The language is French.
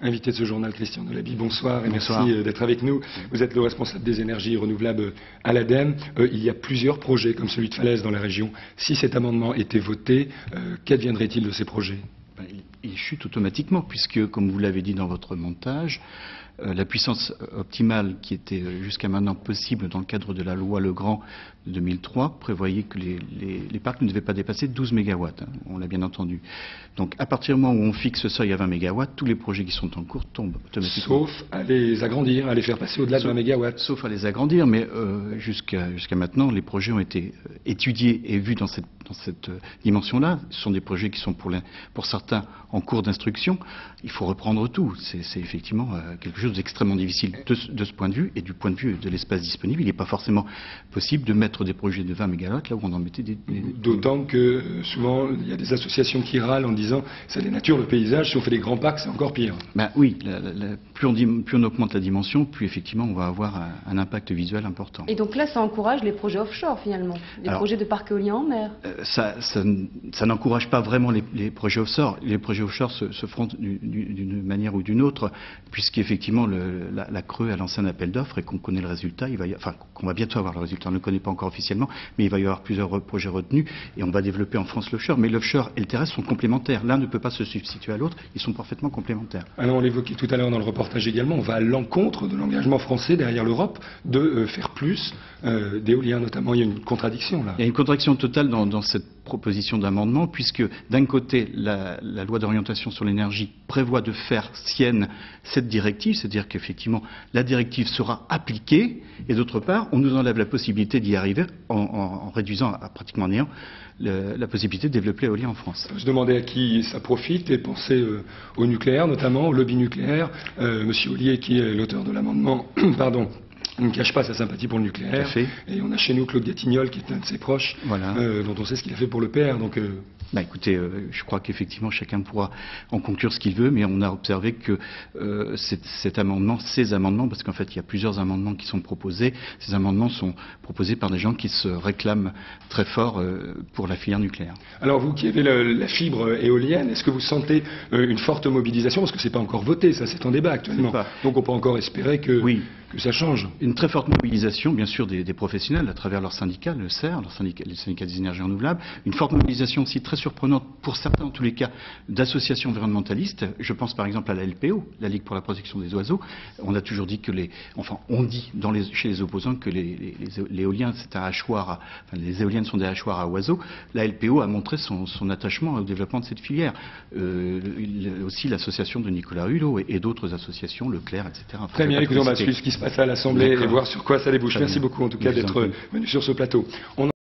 invité de ce journal, Christian Delaby. Bonsoir et Bonsoir. merci d'être avec nous. Vous êtes le responsable des énergies renouvelables à l'ADEME. Il y a plusieurs projets comme celui de Falaise dans la région. Si cet amendement était voté, qu'adviendrait-il de ces projets? Il chute automatiquement puisque, comme vous l'avez dit dans votre montage, la puissance optimale qui était jusqu'à maintenant possible dans le cadre de la loi Legrand de 2003 prévoyait que les parcs ne devaient pas dépasser 12 MW, on l'a bien entendu. Donc à partir du moment où on fixe ce seuil à 20 MW, tous les projets qui sont en cours tombent automatiquement. Sauf à les agrandir, à les faire passer au-delà de 20 MW. Sauf à les agrandir, mais jusqu'à maintenant, les projets ont été étudiés et vus dans cette dimension-là. Ce sont des projets qui sont pour certains en cours d'instruction. Il faut reprendre tout. C'est effectivement quelque chose d'extrêmement difficile de ce point de vue et du point de vue de l'espace disponible. Il n'est pas forcément possible de mettre des projets de 20 MW là où on en mettait des... D'autant que souvent il y a des associations qui râlent en disant ça dénature le paysage, si on fait des grands parcs c'est encore pire. Ben oui, plus on augmente la dimension, plus effectivement on va avoir un impact visuel important. Et donc là ça encourage les projets offshore finalement, les projets de parcs éoliens en mer. Ça n'encourage pas vraiment les projets offshore. Les projets offshore se feront d'une manière ou d'une autre, puisqu'effectivement la Creux a lancé un appel d'offres et qu'on connaît le résultat, qu'on va bientôt avoir le résultat, on ne le connaît pas encore officiellement, mais il va y avoir plusieurs projets retenus et on va développer en France l'offshore. Mais l'offshore et le terrestre sont complémentaires. L'un ne peut pas se substituer à l'autre, ils sont parfaitement complémentaires. Alors on l'évoquait tout à l'heure dans le reportage également, on va à l'encontre de l'engagement français derrière l'Europe de faire plus d'éolien notamment. Il y a une contradiction là. Il y a une contradiction totale dans cette proposition d'amendement, puisque d'un côté la loi d'orientation sur l'énergie prévoit de faire sienne cette directive, c'est-à-dire qu'effectivement la directive sera appliquée, et d'autre part on nous enlève la possibilité d'y arriver en réduisant à pratiquement néant la possibilité de développer l'éolien en France. Je demandais à qui ça profite et pensez au nucléaire notamment, au lobby nucléaire. Monsieur Ollier qui est l'auteur de l'amendement, pardon, ne cache pas sa sympathie pour le nucléaire. Et on a chez nous Claude Gatignol qui est un de ses proches, voilà. Dont on sait ce qu'il a fait pour le PR. Donc, écoutez, je crois qu'effectivement chacun pourra en conclure ce qu'il veut, mais on a observé que ces amendements, parce qu'en fait il y a plusieurs amendements qui sont proposés, ces amendements sont proposés par des gens qui se réclament très fort pour la filière nucléaire. Alors vous qui avez la fibre éolienne, est-ce que vous sentez une forte mobilisation? Parce que c'est pas encore voté, ça c'est en débat actuellement. Donc on peut encore espérer que ça change. Une très forte mobilisation, bien sûr, des professionnels à travers leur syndicat, le CER, le syndicat des énergies renouvelables. Une forte mobilisation aussi très surprenante, pour certains en tous les cas, d'associations environnementalistes. Je pense par exemple à la LPO, la Ligue pour la protection des oiseaux. On a toujours dit que on dit chez les opposants que les éoliens, c'est un hachoir, les éoliennes sont des hachoirs à oiseaux. La LPO a montré son attachement au développement de cette filière. Aussi l'association de Nicolas Hulot et d'autres associations, Leclerc, etc. Très bien, écoutez, on va suivre ce qui se passe à l'Assemblée et voir sur quoi ça débouche. Merci beaucoup en tout cas d'être venu sur ce plateau.